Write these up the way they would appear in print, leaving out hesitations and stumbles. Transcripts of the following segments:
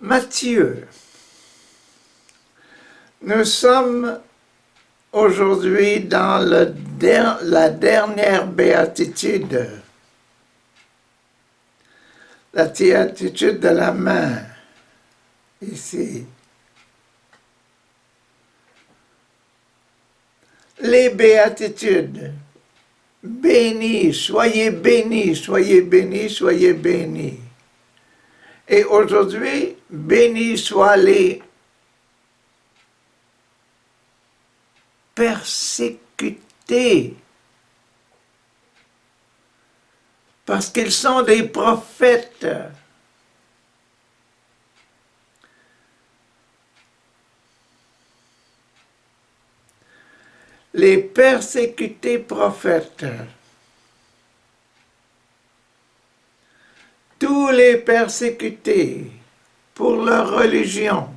Matthieu. Nous sommes aujourd'hui dans la dernière béatitude, la béatitude de la main, ici. Les béatitudes. Bénis, soyez bénis, soyez bénis, soyez bénis. Et aujourd'hui, bénis soient les persécutés, parce qu'ils sont des prophètes. Les persécutés prophètes. Tous les persécutés pour leur religion.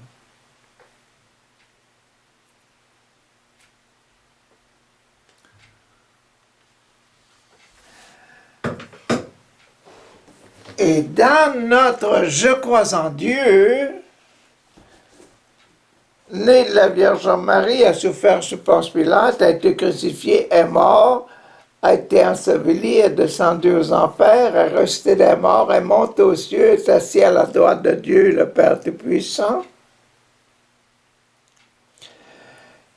Et dans notre « Je crois en Dieu », né de la Vierge Marie, a souffert sous Ponce Pilate, a été crucifié, est mort, a été enseveli, est descendu aux enfers, est ressuscité des morts, est monté aux cieux, est assis à la droite de Dieu, le Père Tout-Puissant.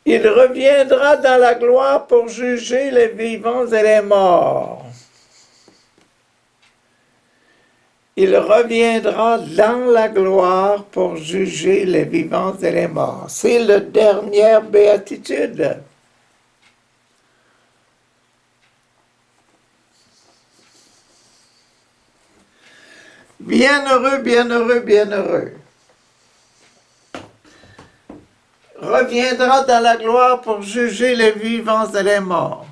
Il reviendra dans la gloire pour juger les vivants et les morts. Il reviendra dans la gloire pour juger les vivants et les morts. C'est la dernière béatitude. Bienheureux, bienheureux, bienheureux. Reviendra dans la gloire pour juger les vivants et les morts.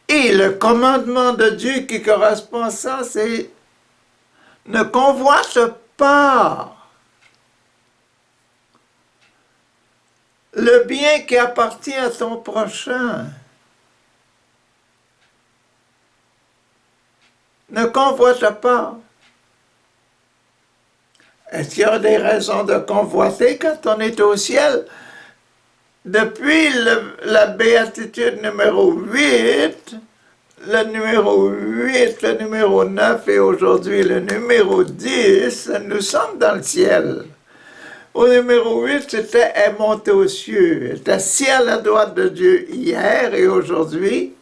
Et le commandement de Dieu qui correspond à ça, c'est « Ne convoite pas le bien qui appartient à ton prochain. » Ne convoite pas. Est-ce qu'il y a des raisons de convoiter quand on est au ciel? Depuis la béatitude numéro 8, le numéro 8, le numéro 9 et aujourd'hui le numéro 10, nous sommes dans le ciel. Au numéro 8, c'était « est monté aux cieux », est assis à la droite de Dieu hier et aujourd'hui.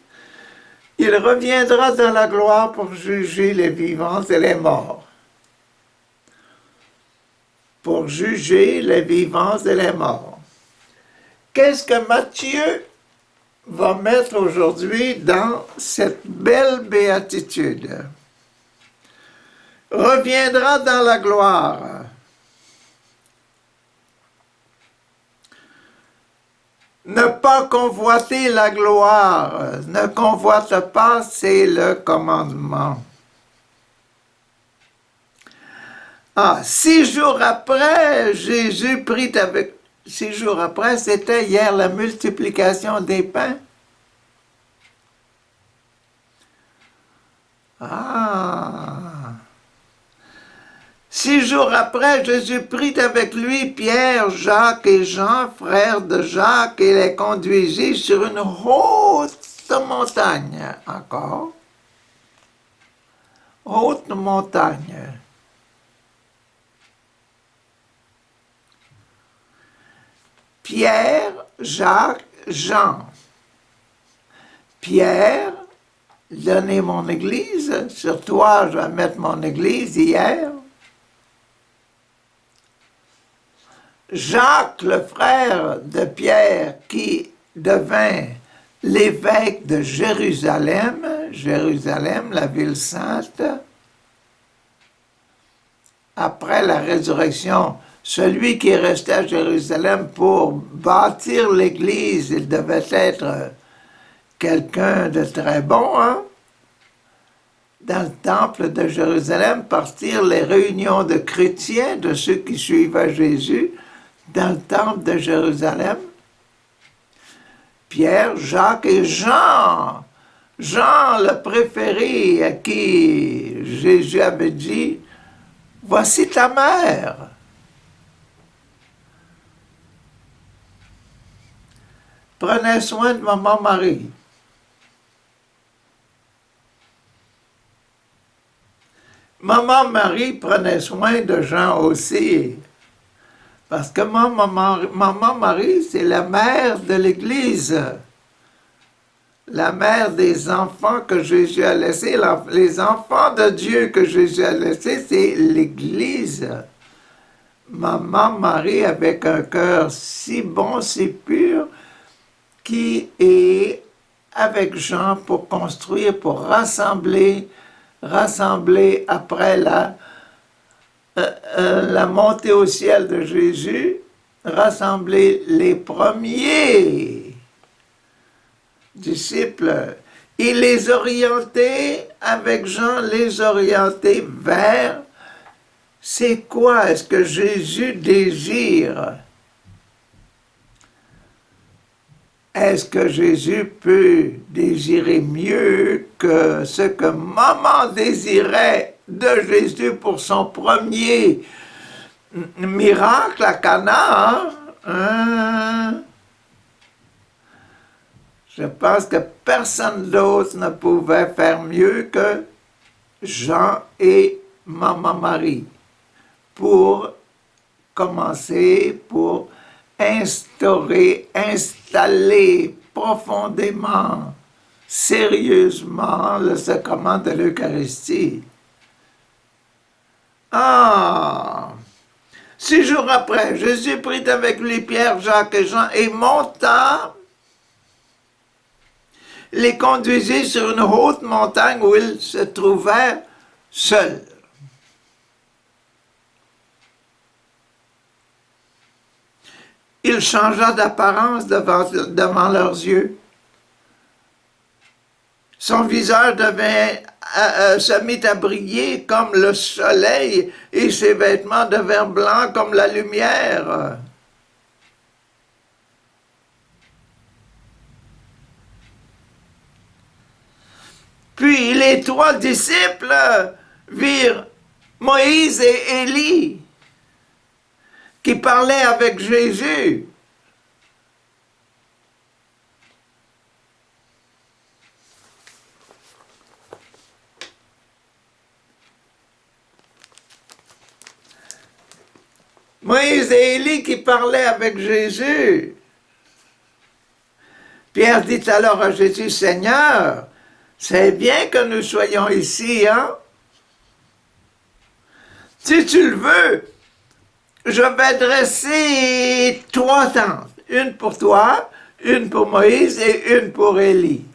Il reviendra dans la gloire pour juger les vivants et les morts. Pour juger les vivants et les morts. Qu'est-ce que Matthieu va mettre aujourd'hui dans cette belle béatitude? Reviendra dans la gloire. Ne pas convoiter la gloire. Ne convoite pas, c'est le commandement. 6 jours après, Jésus prit avec... 6 jours après, c'était hier la multiplication des pains. 6 jours après, Jésus prit avec lui Pierre, Jacques et Jean, frères de Jacques, et les conduisit sur une haute montagne. Encore. Haute montagne. Pierre, Jacques, Jean. Pierre, donnez mon église. Sur toi, je vais mettre mon église hier. Jacques, le frère de Pierre, qui devint l'évêque de Jérusalem, Jérusalem, la ville sainte, après la résurrection. Celui qui est resté à Jérusalem pour bâtir l'église, il devait être quelqu'un de très bon, hein? Dans le temple de Jérusalem, partir les réunions de chrétiens, de ceux qui suivaient Jésus, dans le temple de Jérusalem. Pierre, Jacques et Jean. Jean, le préféré, à qui Jésus avait dit, voici ta mère. Prenez soin de maman Marie. Maman Marie prenait soin de Jean aussi. Parce que maman Marie, c'est la mère de l'Église. La mère des enfants que Jésus a laissés. Les enfants de Dieu que Jésus a laissés, c'est l'Église. Maman Marie, avec un cœur si bon, si pur, qui est avec Jean pour construire, pour rassembler après la montée au ciel de Jésus, rassembler les premiers disciples et les orienter, avec Jean, les orienter vers c'est quoi est-ce que Jésus désire. Est-ce que Jésus peut désirer mieux que ce que maman désirait de Jésus pour son premier miracle à Cana? Je pense que personne d'autre ne pouvait faire mieux que Jean et maman Marie pour commencer, pour installer profondément, sérieusement le sacrement de l'Eucharistie. 6 jours après, Jésus prit avec lui Pierre, Jacques et Jean et monta, les conduisit sur une haute montagne où ils se trouvèrent seuls. Il changea d'apparence devant leurs yeux. Son visage se mit à briller comme le soleil et ses vêtements devinrent blancs comme la lumière. Puis les 3 disciples virent Moïse et Élie qui parlaient avec Jésus. Moïse et Élie qui parlaient avec Jésus. Pierre dit alors à Jésus, Seigneur, c'est bien que nous soyons ici, hein? Si tu le veux, je vais dresser 3 tentes. Une pour toi, une pour Moïse et une pour Élie.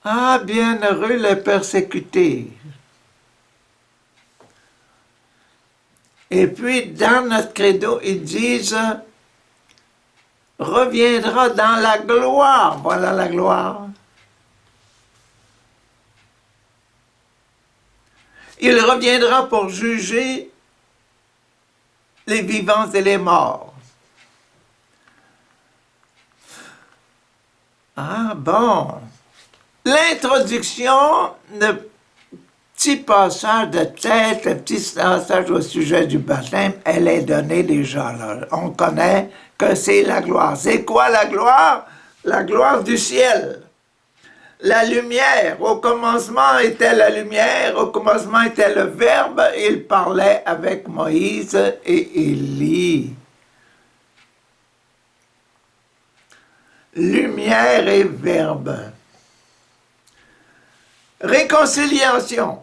Ah, bienheureux les persécutés. Et puis, dans notre credo, ils disent reviendra dans la gloire. Voilà la gloire. Il reviendra pour juger les vivants et les morts. Ah bon. L'introduction, le petit passage de tête, le petit passage au sujet du baptême, elle est donnée déjà là. On connaît que c'est la gloire. C'est quoi la gloire? La gloire du ciel. La lumière. Au commencement était la lumière, au commencement était le Verbe, il parlait avec Moïse et Élie. Lumière et Verbe. Réconciliation.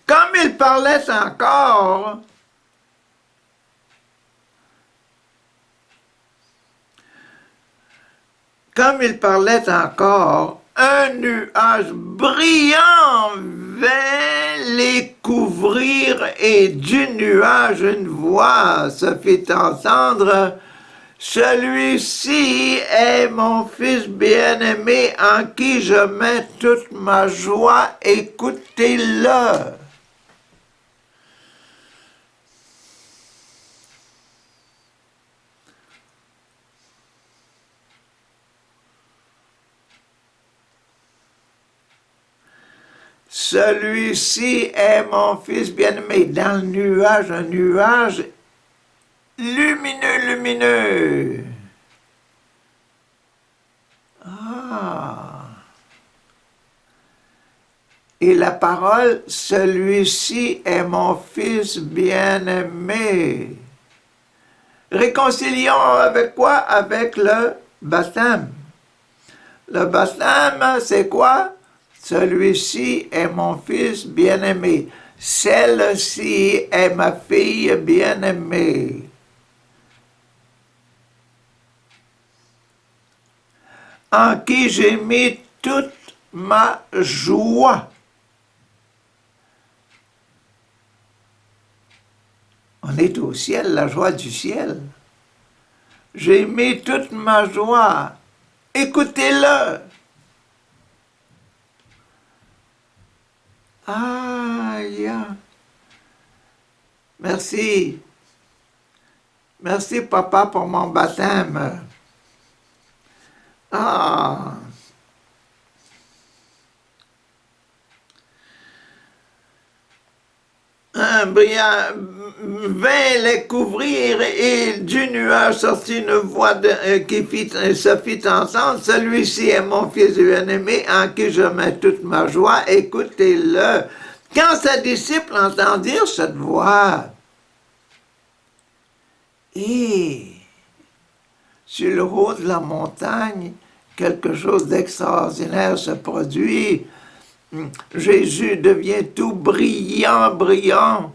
Comme il parlait encore, un nuage brillant vint les couvrir et du nuage une voix se fit entendre. Celui-ci est mon fils bien-aimé en qui je mets toute ma joie, écoutez-le. celui-ci est mon fils bien-aimé. Dans le nuage, un nuage lumineux, lumineux. Ah. Et la parole, celui-ci est mon fils bien-aimé. Réconcilions avec quoi? Avec le baptême. Le baptême, c'est quoi? Celui-ci est mon fils bien-aimé. Celle-ci est ma fille bien-aimée. En qui j'ai mis toute ma joie. On est au ciel, la joie du ciel. J'ai mis toute ma joie. Écoutez-le. Ah, yeah. Merci. Merci, papa, pour mon baptême. Ah. Un brillant vint les couvrir et du nuage sortit une voix se fit entendre. Celui-ci est mon fils bien-aimé en qui je mets toute ma joie. Écoutez-le. Quand ses disciples entendirent cette voix, et sur le haut de la montagne, quelque chose d'extraordinaire se produit. Jésus devient tout brillant, brillant.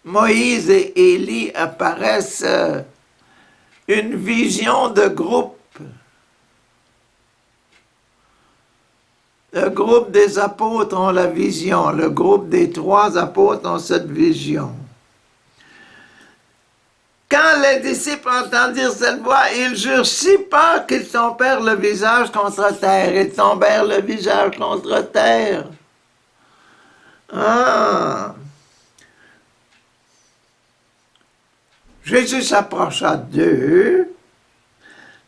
Moïse et Élie apparaissent, une vision de groupe. Le groupe des apôtres ont la vision, le groupe des 3 apôtres ont cette vision. Quand les disciples entendirent cette voix, ils eurent si peur qu'ils tombèrent le visage contre terre. Ils tombèrent le visage contre terre. Ah! Jésus s'approcha d'eux,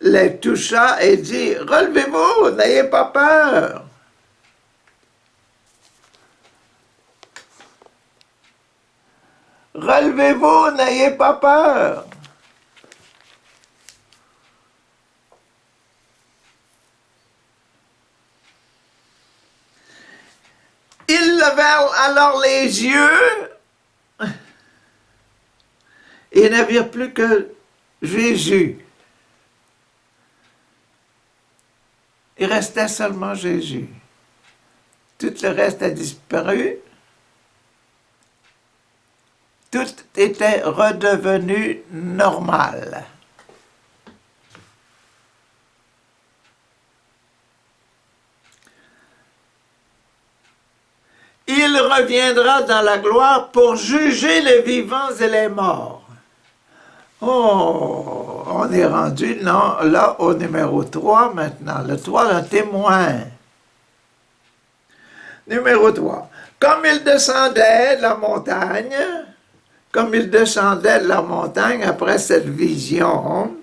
les toucha et dit, « Relevez-vous, n'ayez pas peur. » Relevez-vous, n'ayez pas peur. Ils levèrent alors les yeux et ne virent plus que Jésus. Il restait seulement Jésus. Tout le reste a disparu. Tout était redevenu normal. Il reviendra dans la gloire pour juger les vivants et les morts. Oh, on est rendu là au numéro 3 maintenant. Le 3, le témoin. Numéro 3. Comme il descendait de la montagne, après cette vision,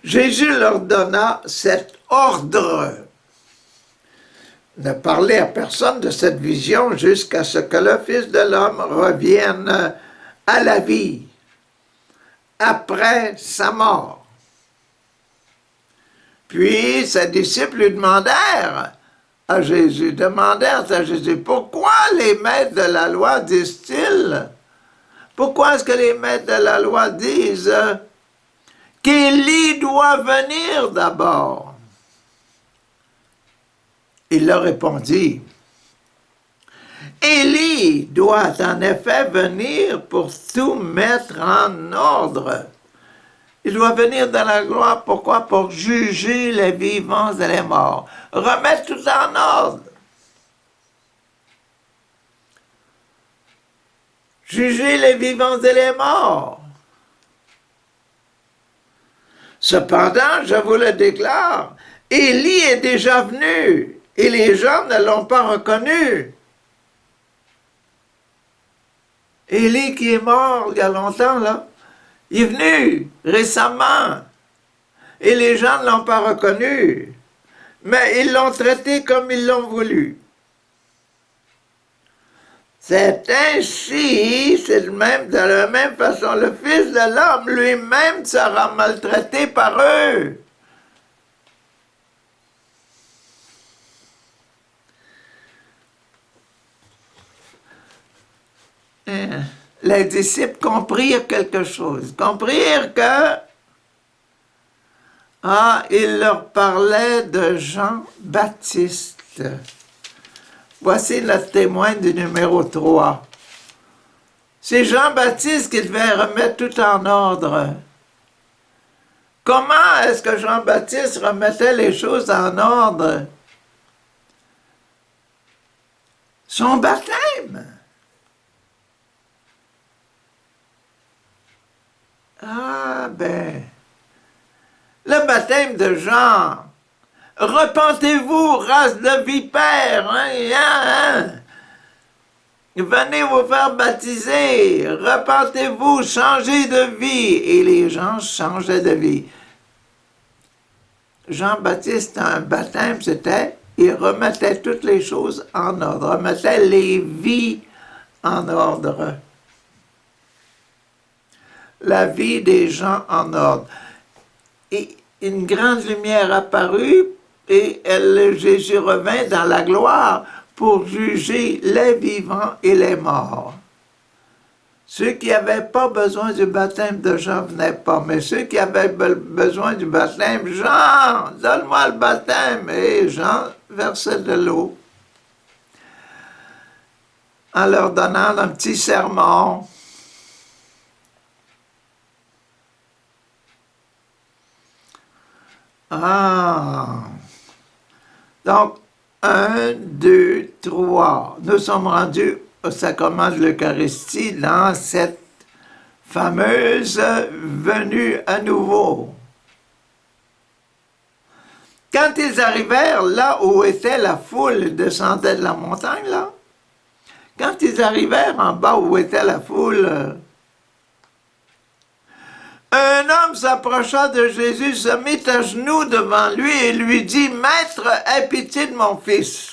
Jésus leur donna cet ordre. Ne parlez à personne de cette vision jusqu'à ce que le Fils de l'homme revienne à la vie après sa mort. Puis ses disciples lui demandèrent à Jésus, pourquoi les maîtres de la loi disent-ils, pourquoi est-ce que les maîtres de la loi disent qu'Élie doit venir d'abord? Il leur répondit, Élie doit en effet venir pour tout mettre en ordre. Il doit venir dans la gloire, pourquoi? Pour juger les vivants et les morts. Remettre tout en ordre. Juger les vivants et les morts. Cependant, je vous le déclare, Élie est déjà venu et les gens ne l'ont pas reconnu. Élie qui est mort il y a longtemps, là, il est venu récemment et les gens ne l'ont pas reconnu, mais ils l'ont traité comme ils l'ont voulu. C'est ainsi, c'est de la même façon, le Fils de l'homme lui-même sera maltraité par eux. Les disciples comprirent quelque chose, comprirent que il leur parlait de Jean-Baptiste. Voici notre témoin du numéro 3. C'est Jean-Baptiste qui devait remettre tout en ordre. Comment est-ce que Jean-Baptiste remettait les choses en ordre? Son baptême. Le baptême de Jean. Repentez-vous, race de vipères. Venez vous faire baptiser. Repentez-vous, changez de vie. Et les gens changeaient de vie. Jean-Baptiste, un baptême, c'était, il remettait toutes les choses en ordre, remettait les vies en ordre. La vie des gens en ordre. Et une grande lumière apparut et Jésus revint dans la gloire pour juger les vivants et les morts. Ceux qui n'avaient pas besoin du baptême de Jean ne venaient pas, mais ceux qui avaient besoin du baptême, Jean, donne-moi le baptême. Et Jean versait de l'eau en leur donnant un petit sermon. Donc, 1, 2, 3. Nous sommes rendus au sacrement de l'Eucharistie dans cette fameuse venue à nouveau. Quand ils arrivèrent là où était la foule, ils descendaient de la montagne, là. Quand ils arrivèrent en bas où était la foule, un homme s'approcha de Jésus, se mit à genoux devant lui et lui dit, « Maître, aie pitié de mon fils.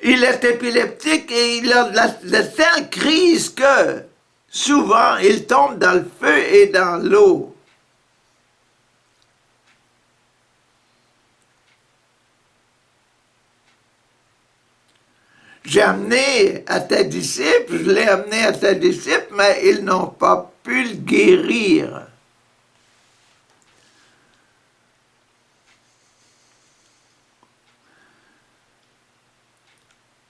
Il est épileptique et il a de telles crises que souvent il tombe dans le feu et dans l'eau. » J'ai amené à tes disciples, je l'ai amené à tes disciples, mais ils n'ont pas pu le guérir.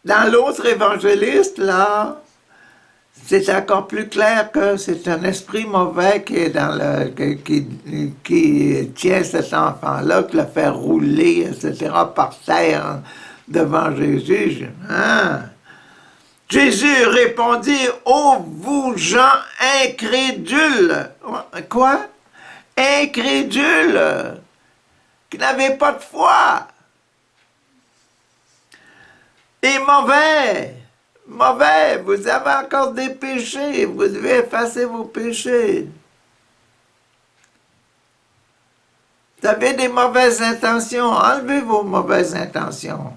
Dans l'autre évangéliste, là, c'est encore plus clair que c'est un esprit mauvais qui est dans qui tient cet enfant-là, qui le fait rouler, etc., par terre devant Jésus. Jésus répondit, « Ô vous gens incrédules! » Quoi? Incrédules! Qui n'avez pas de foi! Et mauvais! Mauvais! Vous avez encore des péchés! Vous devez effacer vos péchés! Vous avez des mauvaises intentions! Enlevez vos mauvaises intentions!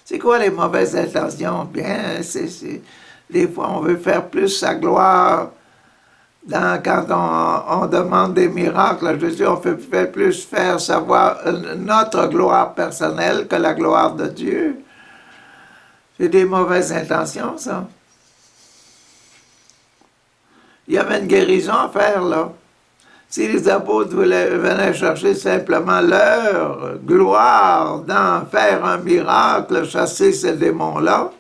C'est quoi les mauvaises intentions? Bien, des fois, on veut faire plus sa gloire. Quand on demande des miracles à Jésus, on fait plus faire savoir notre gloire personnelle que la gloire de Dieu. C'est des mauvaises intentions, ça. Il y avait une guérison à faire, là. Si les apôtres venaient chercher simplement leur gloire d'en faire un miracle, chasser ces démons-là,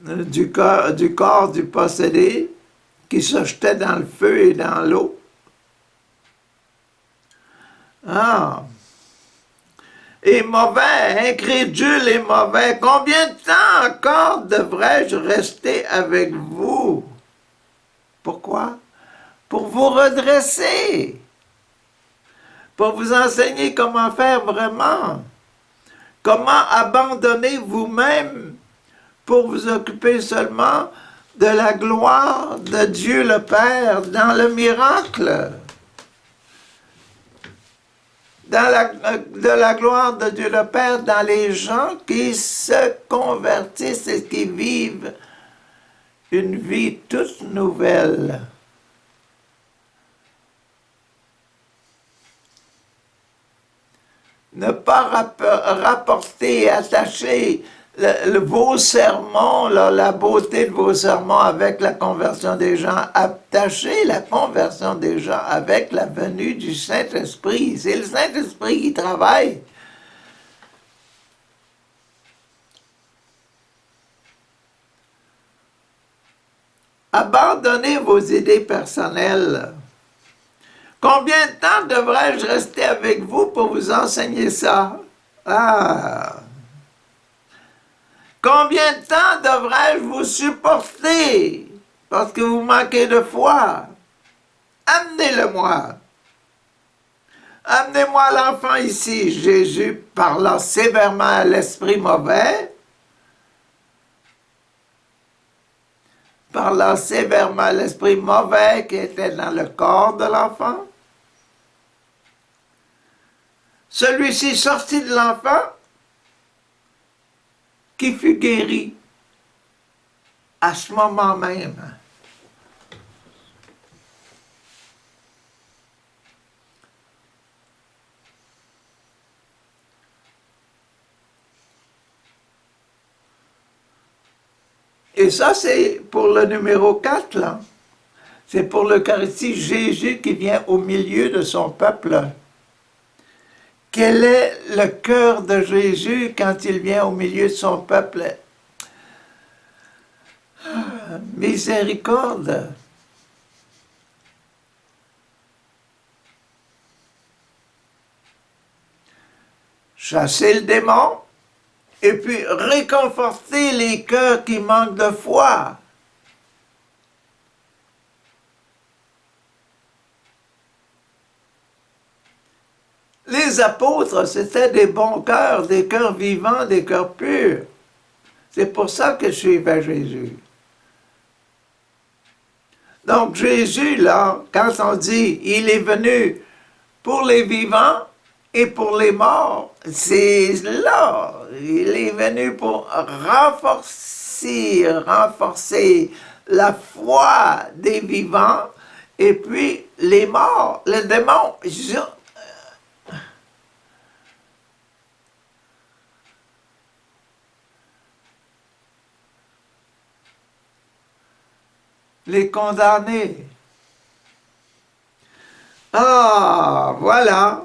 du corps du possédé, qui se jetait dans le feu et dans l'eau. Et mauvais, incrédule et mauvais, combien de temps encore devrais-je rester avec vous? Pourquoi? Pour vous redresser, pour vous enseigner comment faire vraiment, comment abandonner vous-même pour vous occuper seulement de la gloire de Dieu le Père dans le miracle. de la gloire de Dieu le Père dans les gens qui se convertissent et qui vivent une vie toute nouvelle. Ne pas rapporter et attacher vos sermons, la beauté de vos sermons avec la conversion des gens, attacher la conversion des gens avec la venue du Saint-Esprit. C'est le Saint-Esprit qui travaille. Abandonnez vos idées personnelles. Combien de temps devrais-je rester avec vous pour vous enseigner ça? Ah! Combien de temps devrais-je vous supporter parce que vous manquez de foi? Amenez-le-moi. Amenez-moi l'enfant ici. Jésus parlant sévèrement à l'esprit mauvais. Parlant sévèrement à l'esprit mauvais qui était dans le corps de l'enfant. Celui-ci sortit de l'enfant qui fut guéri à ce moment même. Et ça, c'est pour le numéro 4, là. C'est pour l'Eucharistie, Jésus qui vient au milieu de son peuple. Quel est le cœur de Jésus quand il vient au milieu de son peuple? Miséricorde. Chasser le démon et puis réconforter les cœurs qui manquent de foi. Les apôtres, c'était des bons cœurs, des cœurs vivants, des cœurs purs. C'est pour ça que je suivais Jésus. Donc Jésus, là, quand on dit « il est venu pour les vivants et pour les morts », c'est là, il est venu pour renforcer la foi des vivants et puis les morts, les démons. Les condamnés. Ah, voilà.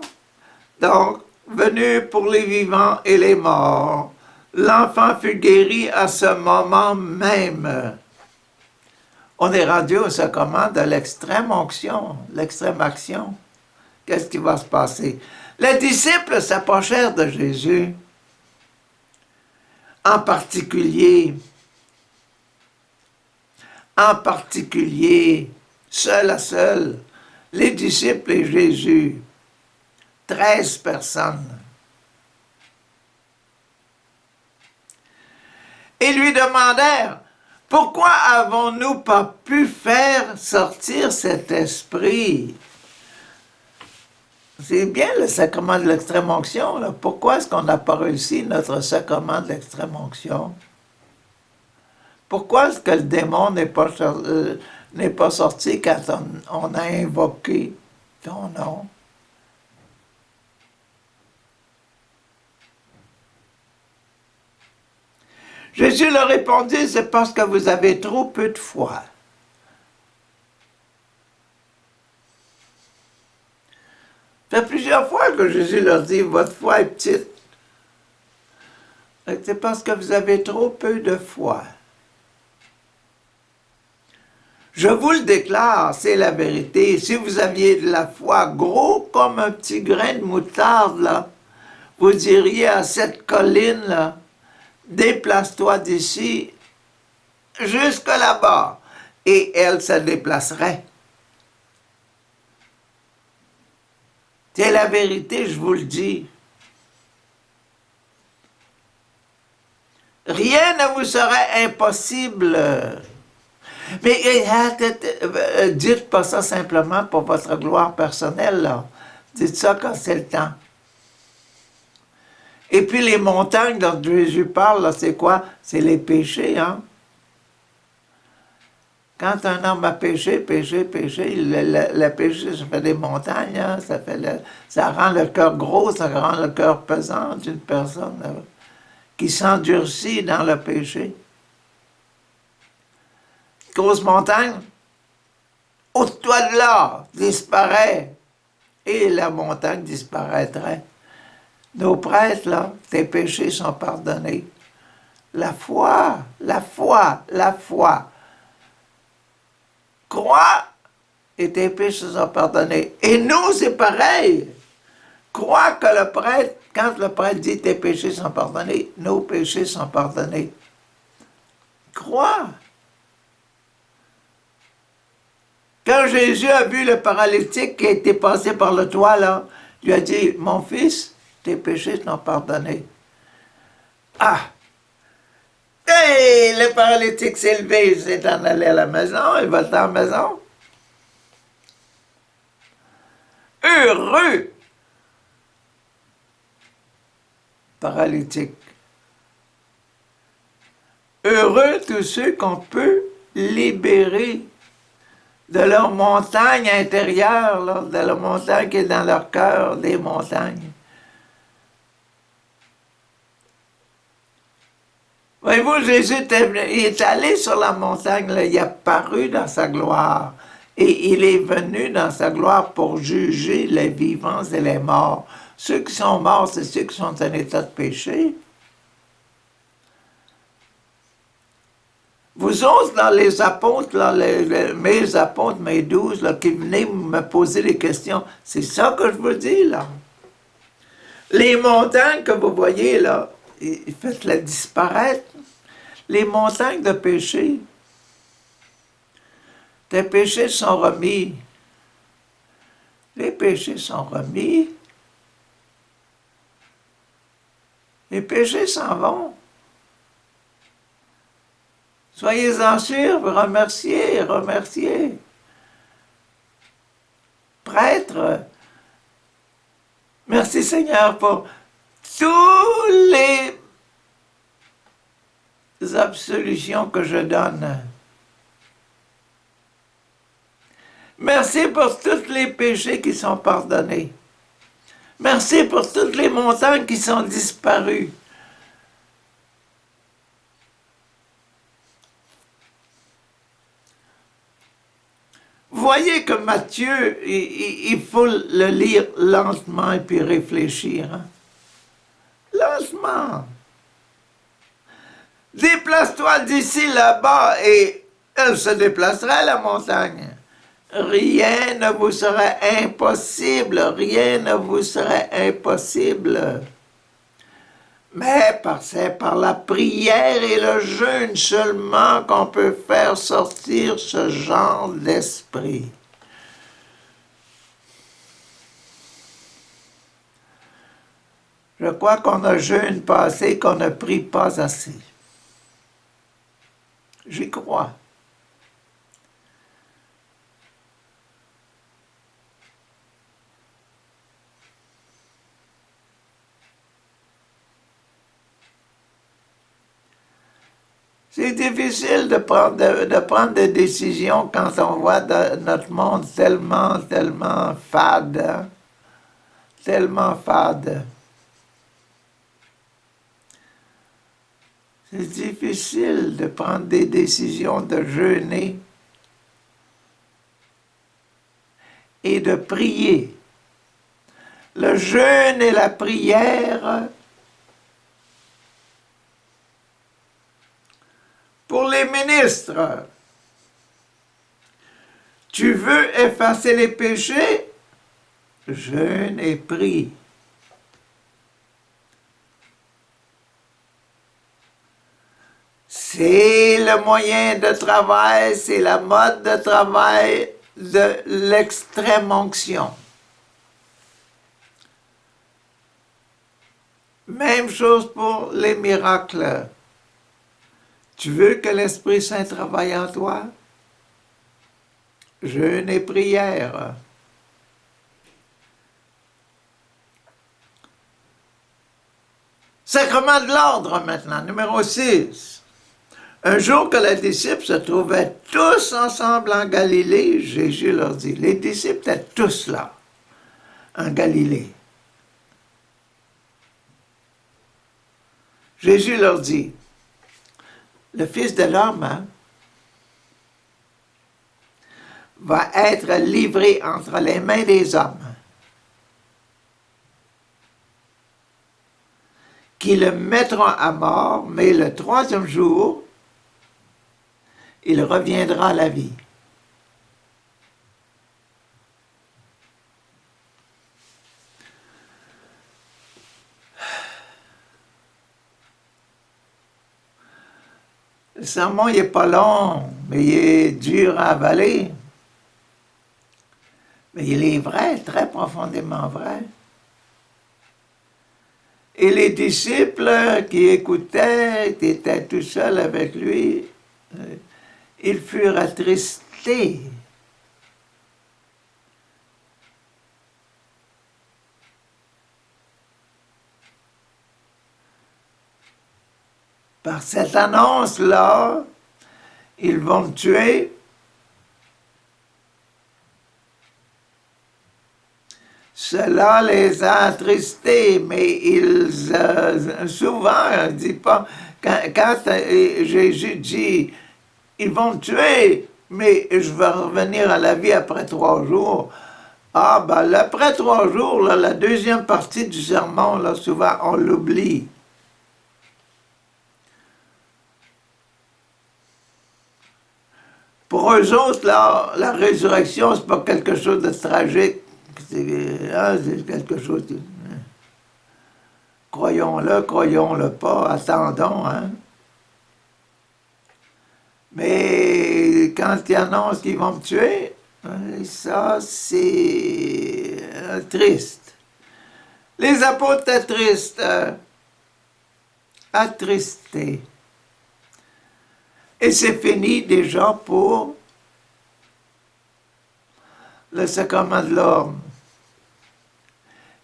Donc, venu pour les vivants et les morts, l'enfant fut guéri à ce moment même. On est rendu au sacrement de l'extrême onction, l'extrême action. Qu'est-ce qui va se passer? Les disciples s'approchèrent de Jésus, en particulier, seul à seul, les disciples et Jésus, 13 personnes. Et lui demandèrent, pourquoi avons-nous pas pu faire sortir cet esprit? C'est bien le sacrement de l'extrême-onction, là. Pourquoi est-ce qu'on n'a pas réussi notre sacrement de l'extrême-onction? Pourquoi est-ce que le démon n'est pas sorti quand on a invoqué ton nom? Jésus leur répondit, c'est parce que vous avez trop peu de foi. Ça fait plusieurs fois que Jésus leur dit, votre foi est petite. C'est parce que vous avez trop peu de foi. Je vous le déclare, c'est la vérité. Si vous aviez de la foi gros comme un petit grain de moutarde, là, vous diriez à cette colline, là, déplace-toi d'ici jusque là-bas. Et elle se déplacerait. C'est la vérité, je vous le dis. Rien ne vous serait impossible. Mais dites pas ça simplement pour votre gloire personnelle, là. Dites ça quand c'est le temps. Et puis les montagnes dont Jésus parle, là, c'est quoi? C'est les péchés, hein? Quand un homme a péché, le péché, ça fait des montagnes, hein? Ça rend le cœur gros, ça rend le cœur pesant d'une personne qui s'endurcit dans le péché. Grosse montagne, ôte-toi de là, disparaît, et la montagne disparaîtrait. Nos prêtres, là, tes péchés sont pardonnés. La foi, la foi, la foi. Crois et tes péchés sont pardonnés. Et nous, c'est pareil. Crois que le prêtre, quand le prêtre dit tes péchés sont pardonnés, nos péchés sont pardonnés. Crois. Quand Jésus a vu le paralytique qui était passé par le toit, là, il lui a dit, mon fils, tes péchés sont pardonnés. Ah! Et le paralytique s'est levé, il s'est en allé à la maison, il va à la maison. Heureux! Paralytique. Heureux tous ceux qu'on peut libérer de leur montagne intérieure, là, de la montagne qui est dans leur cœur, des montagnes. Voyez-vous, Jésus est allé sur la montagne, là, il est apparu dans sa gloire. Et il est venu dans sa gloire pour juger les vivants et les morts. Ceux qui sont morts, c'est ceux qui sont en état de péché. Vous autres, là, les apôtres, là, mes apôtres, mes 12, là, qui venaient me poser des questions, c'est ça que je vous dis, là. Les montagnes que vous voyez, là, faites-les disparaître. Les montagnes de péché. Tes péchés sont remis. Les péchés sont remis. Les péchés s'en vont. Soyez-en sûrs, remerciez, remerciez. Prêtre, merci Seigneur pour tous les absolutions que je donne. Merci pour tous les péchés qui sont pardonnés. Merci pour toutes les montagnes qui sont disparues. Voyez que Matthieu, il faut le lire lentement et puis réfléchir. Hein? Lentement. Déplace-toi d'ici là-bas et elle se déplacera la montagne. Rien ne vous sera impossible, rien ne vous sera impossible. Mais c'est par la prière et le jeûne seulement qu'on peut faire sortir ce genre d'esprit. Je crois qu'on a jeûne pas assez, qu'on ne prie pas assez. J'y crois. C'est difficile de prendre des décisions quand on voit notre monde tellement fade. Hein? Tellement fade. C'est difficile de prendre des décisions de jeûner et de prier. Le jeûne et la prière pour les ministres. Tu veux effacer les péchés? Jeûne et prie. C'est le moyen de travail, c'est la mode de travail de l'extrême onction. Même chose pour les miracles. Tu veux que l'Esprit Saint travaille en toi? Jeûne et prière. Sacrement de l'ordre maintenant, numéro 6. Un jour que les disciples se trouvaient tous ensemble en Galilée, Jésus leur dit, les disciples étaient tous là, en Galilée. Jésus leur dit, le Fils de l'homme va être livré entre les mains des hommes, qui le mettront à mort, mais le troisième jour, il reviendra à la vie. Le sermon, il n'est pas long, mais il est dur à avaler. Mais il est vrai, très profondément vrai. Et les disciples qui écoutaient, qui étaient tout seuls avec lui, ils furent attristés. Par cette annonce-là, ils vont me tuer. Cela les a attristés, mais ils, souvent, on ne dit pas, quand Jésus dit, ils vont me tuer, mais je vais revenir à la vie après 3 jours. Ah, ben, après 3 jours, là, la deuxième partie du sermon, là, souvent, on l'oublie. Pour eux autres, là, la résurrection, c'est pas quelque chose de tragique. C'est quelque chose de... Croyons-le, croyons-le pas, attendons, hein. Mais quand ils annoncent qu'ils vont me tuer, ça, c'est triste. Les apôtres étaient tristes, attristés. Et c'est fini déjà pour le sacrement de l'ordre.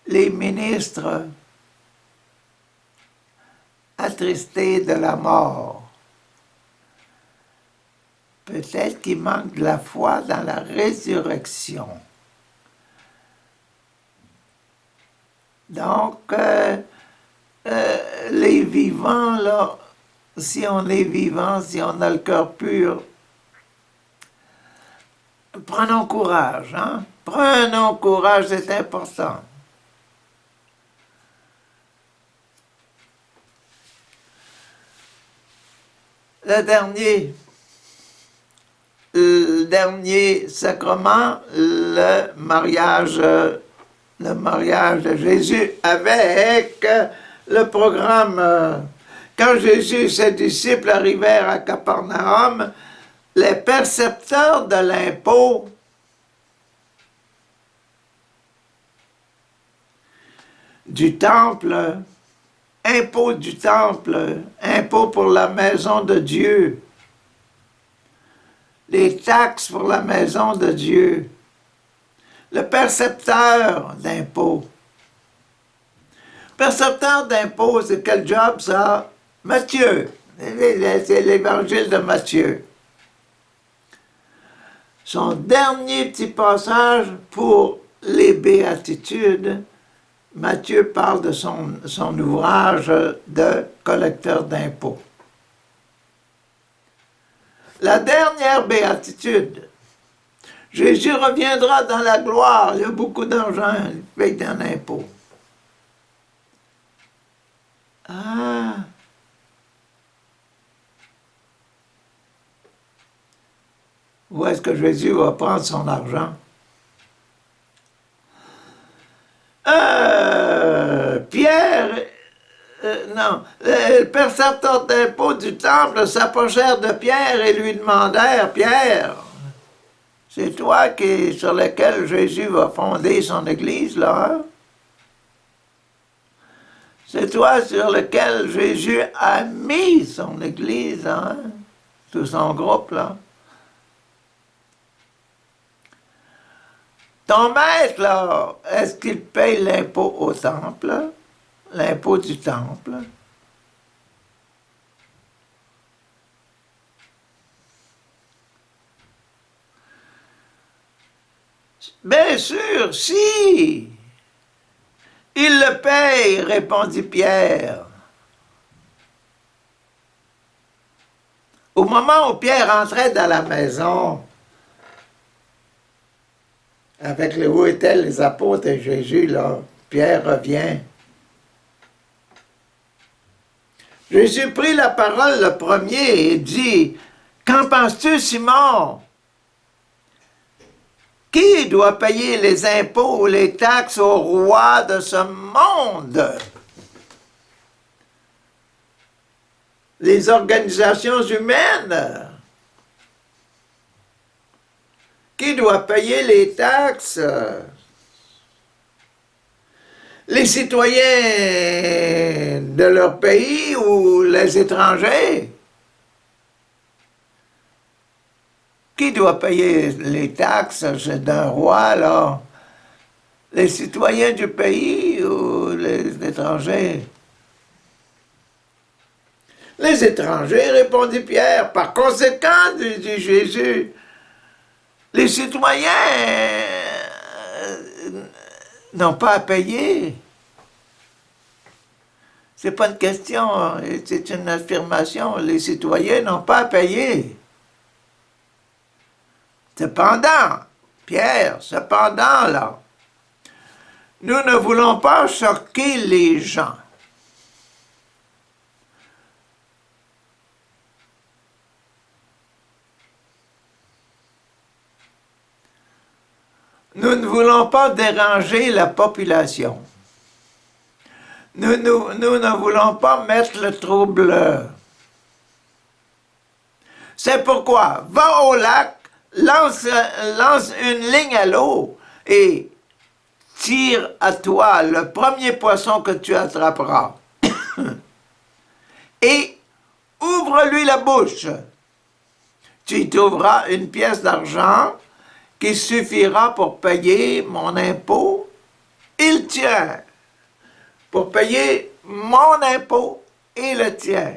Les ministres attristés de la mort. Peut-être qu'il manque de la foi dans la résurrection. Donc, les vivants, là, si on est vivant, si on a le cœur pur, prenons courage, hein? Prenons courage, c'est important. Le dernier sacrement, le mariage de Jésus avec le programme. Quand Jésus et ses disciples arrivèrent à Capernaum, les percepteurs de l'impôt du temple, impôt du temple, impôt pour la maison de Dieu, les taxes pour la maison de Dieu, le percepteur d'impôt. Percepteur d'impôt, c'est quel job ça? Matthieu, c'est l'évangile de Matthieu. Son dernier petit passage pour les béatitudes, Matthieu parle de son ouvrage de collecteur d'impôts. La dernière béatitude, Jésus reviendra dans la gloire, il y a beaucoup d'argent, il paye un impôt. Ah! Où est-ce que Jésus va prendre son argent? Pierre, non, le percepteur d'impôts du temple s'approchèrent de Pierre et lui demandèrent, Pierre, c'est toi sur lequel Jésus va fonder son église, là, hein? C'est toi sur lequel Jésus a mis son église, hein? Tout son groupe, là. Ton maître, là, est-ce qu'il paye l'impôt au temple? l'impôt du temple. Bien sûr, si. Il le paye, répondit Pierre. Au moment où Pierre entrait dans la maison, avec le où étaient les apôtres de Jésus, là, Pierre revient. Jésus prit la parole le premier et dit, « Qu'en penses-tu, Simon? Qui doit payer les impôts ou les taxes au roi de ce monde? Les organisations humaines? Qui doit payer les taxes? Les citoyens de leur pays ou les étrangers? Qui doit payer les taxes d'un roi, là? Les citoyens du pays ou les étrangers? Les étrangers, répondit Pierre. Par conséquent, dit Jésus, les citoyens n'ont pas à payer. C'est pas une question, c'est une affirmation. Les citoyens n'ont pas à payer. Cependant, Pierre, cependant, là, nous ne voulons pas choquer les gens. Nous ne voulons pas déranger la population. Nous ne voulons pas mettre le trouble. C'est pourquoi, va au lac, lance une ligne à l'eau et tire à toi le premier poisson que tu attraperas. Et ouvre-lui la bouche. Tu y trouveras une pièce d'argent qui suffira pour payer mon impôt et le tien. Pour payer mon impôt et le tien.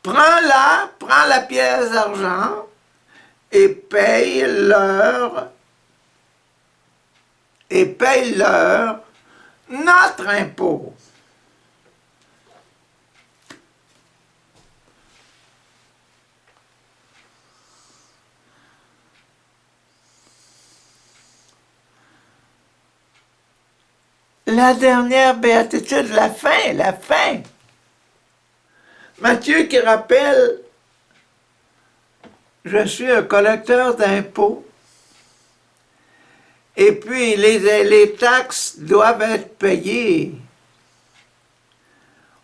Prends la pièce d'argent et paye-leur notre impôt. La dernière béatitude, la fin. Matthieu qui rappelle, je suis un collecteur d'impôts, et puis les taxes doivent être payées.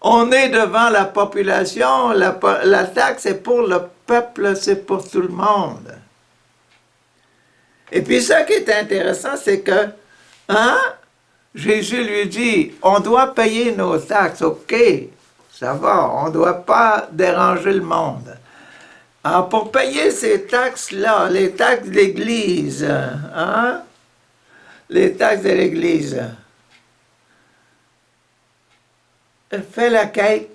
On est devant la population, la taxe est pour le peuple, c'est pour tout le monde. Et puis ça qui est intéressant, c'est que, Jésus lui dit, on doit payer nos taxes, ok, ça va, on ne doit pas déranger le monde. Alors, pour payer ces taxes-là, les taxes de l'Église, les taxes de l'Église, fais la quête.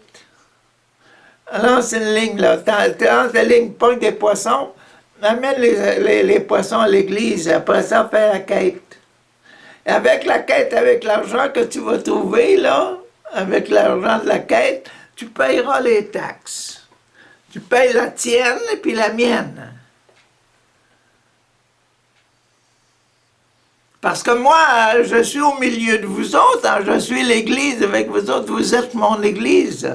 Lance une ligne, là. Lance la ligne, pogne des poissons, amène les poissons à l'Église, après ça, fais la quête. Et avec la quête, avec l'argent que tu vas trouver, là, avec l'argent de la quête, tu payeras les taxes. Tu payes la tienne et puis la mienne. Parce que moi, je suis au milieu de vous autres, je suis l'Église avec vous autres, vous êtes mon Église.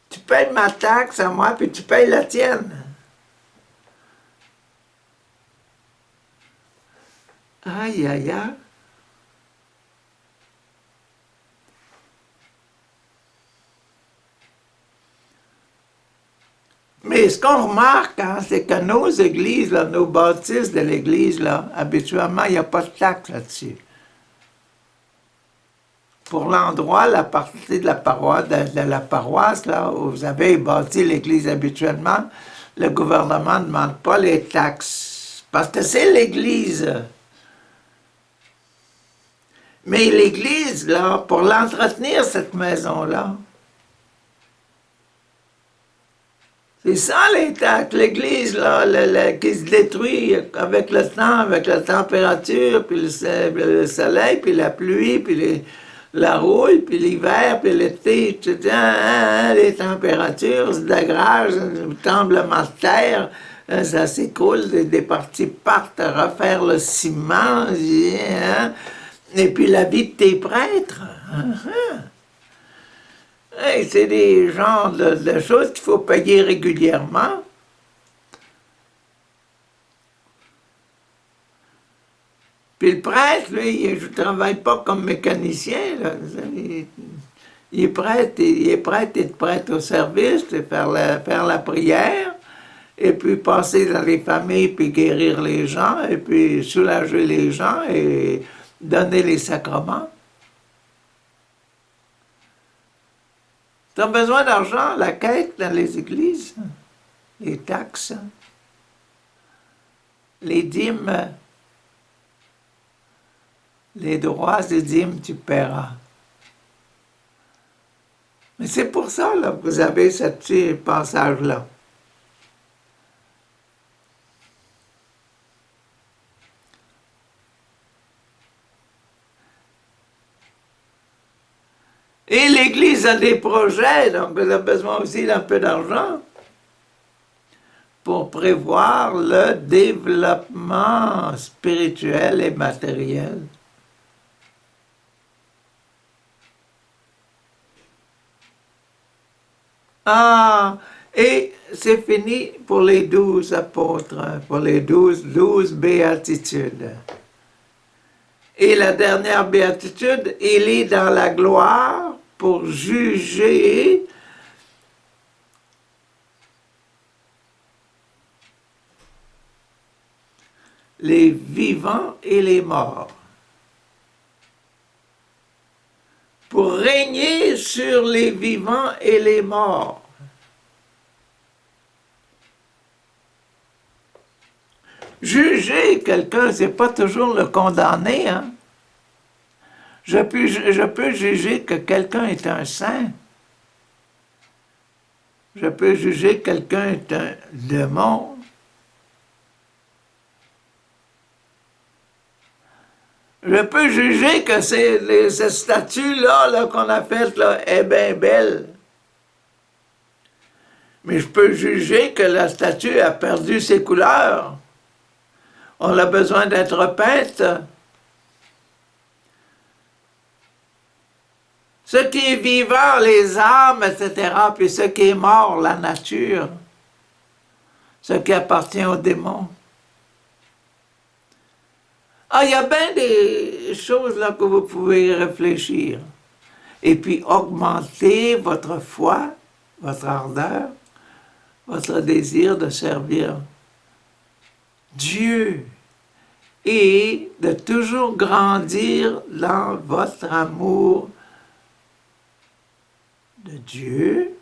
Tu payes ma taxe à moi, puis tu payes la tienne. Aïe, aïe, aïe. Mais ce qu'on remarque, c'est que nos églises, là, nos bâtisses de l'église, là, habituellement, il n'y a pas de taxe là-dessus. Pour l'endroit, la partie de la paroisse, là, où vous avez bâti l'église habituellement, le gouvernement ne demande pas les taxes, parce que c'est l'Église. Mais l'Église, là, pour l'entretenir, cette maison-là, c'est ça les taxes. L'Église, là, qui se détruit avec le temps, avec la température, puis le soleil, puis la pluie, puis la rouille, puis l'hiver, puis l'été, etc. Les températures se dégradent, le tremblement de terre, ça s'écoule, des parties partent à refaire le ciment, hein. Et puis la vie de tes prêtres. Hey, c'est des genres de choses qu'il faut payer régulièrement. Puis le prêtre, lui, il ne travaille pas comme mécanicien. Là. Il est prêtre, il est prêtre au service, faire la prière, et puis passer dans les familles, puis guérir les gens, et puis soulager les gens, et donner les sacrements. Tu as besoin d'argent, la quête dans les églises, les taxes, les dîmes, les droits des dîmes, tu paieras. Mais c'est pour ça là, que vous avez ce petit passage-là. Et l'Église a des projets, donc elle a besoin aussi d'un peu d'argent pour prévoir le développement spirituel et matériel. Ah, et c'est fini pour les 12 apôtres, pour les 12 béatitudes. Et la dernière béatitude, il est dans la gloire pour juger les vivants et les morts. Pour régner sur les vivants et les morts. Juger quelqu'un, c'est pas toujours le condamner, hein? Je peux juger que quelqu'un est un saint. Je peux juger que quelqu'un est un démon. Je peux juger que cette statue-là là, qu'on a faite là, est bien belle. Mais je peux juger que la statue a perdu ses couleurs. On a besoin d'être repeinte. Ce qui est vivant, les âmes, etc., puis ce qui est mort, la nature, ce qui appartient aux démons. Ah, il y a bien des choses là que vous pouvez réfléchir. Et puis augmenter votre foi, votre ardeur, votre désir de servir Dieu et de toujours grandir dans votre amour de Dieu,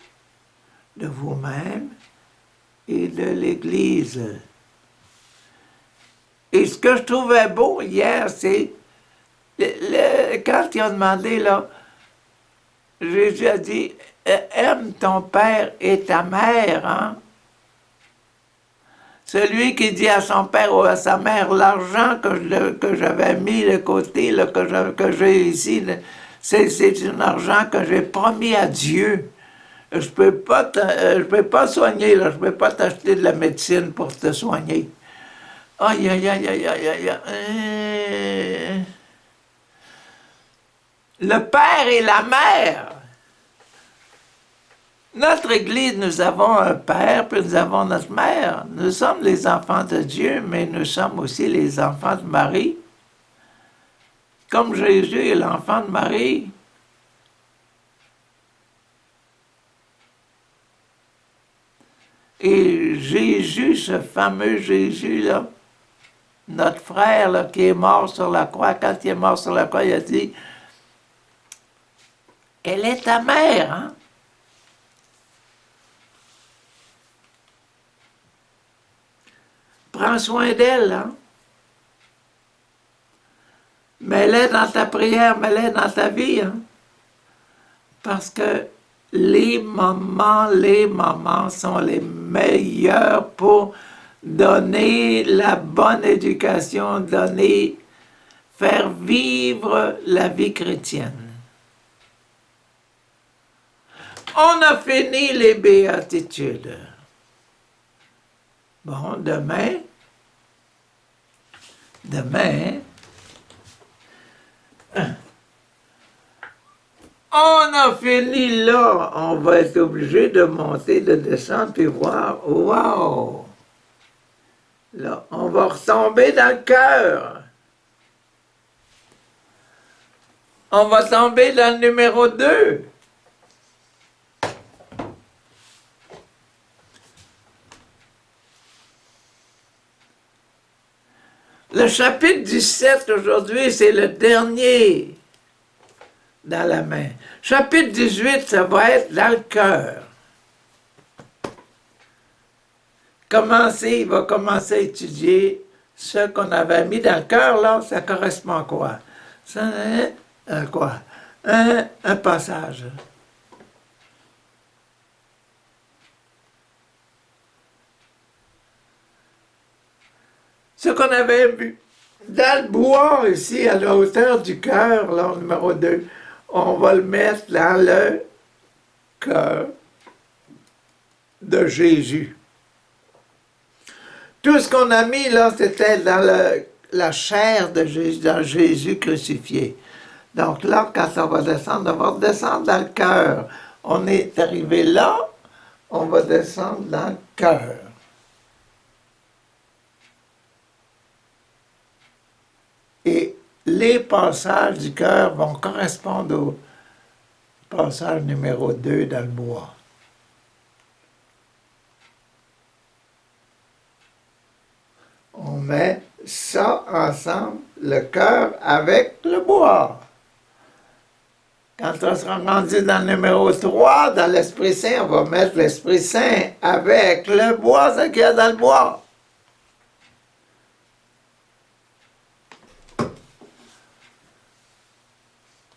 de vous-même et de l'Église. Et ce que je trouvais beau hier, c'est quand il a demandé, là, Jésus a dit, aime ton père et ta mère, hein? Celui qui dit à son père ou à sa mère, l'argent que j'avais mis de côté, là, que j'ai ici, c'est un argent que j'ai promis à Dieu. Je peux pas soigner, là, je peux pas t'acheter de la médecine pour te soigner. Aïe, aïe, aïe, aïe, aïe, aïe, aïe. Le père et la mère. Notre Église, nous avons un père, puis nous avons notre mère. Nous sommes les enfants de Dieu, mais nous sommes aussi les enfants de Marie. Comme Jésus est l'enfant de Marie. Et Jésus, ce fameux Jésus-là, notre frère là, qui est mort sur la croix, quand il est mort sur la croix, il a dit, « Elle est ta mère, hein? » Prends soin d'elle, hein? Mets-les dans ta prière, mets-les dans ta vie, hein? Parce que les mamans sont les meilleurs pour donner la bonne éducation, faire vivre la vie chrétienne. On a fini les béatitudes. Bon, demain, on a fini là. On va être obligé de monter, de descendre, puis voir. Wow! Là, on va retomber dans le cœur. On va tomber dans le numéro 2. Le chapitre 17 aujourd'hui, c'est le dernier dans la main. Chapitre 18, ça va être dans le cœur. Il va commencer à étudier ce qu'on avait mis dans le cœur, là, ça correspond à quoi? Ça, quoi? Un passage. Ce qu'on avait vu dans le bois, ici, à la hauteur du cœur, là, numéro 2, on va le mettre dans le cœur de Jésus. Tout ce qu'on a mis, là, c'était dans la chair de Jésus, dans Jésus crucifié. Donc là, quand on va descendre dans le cœur. On est arrivé là, on va descendre dans le cœur. Et les passages du cœur vont correspondre au passage numéro 2 dans le bois. On met ça ensemble, le cœur avec le bois. Quand on sera rendu dans le numéro 3, dans l'Esprit Saint, on va mettre l'Esprit Saint avec le bois, ce qu'il y a dans le bois.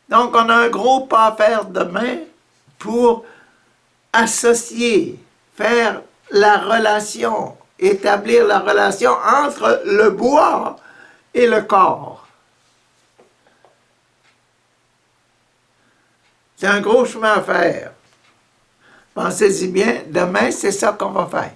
Donc, on a un gros pas à faire demain pour associer, faire la relation, établir la relation entre le bois et le corps. C'est un gros chemin à faire. Pensez-y bien, demain, c'est ça qu'on va faire.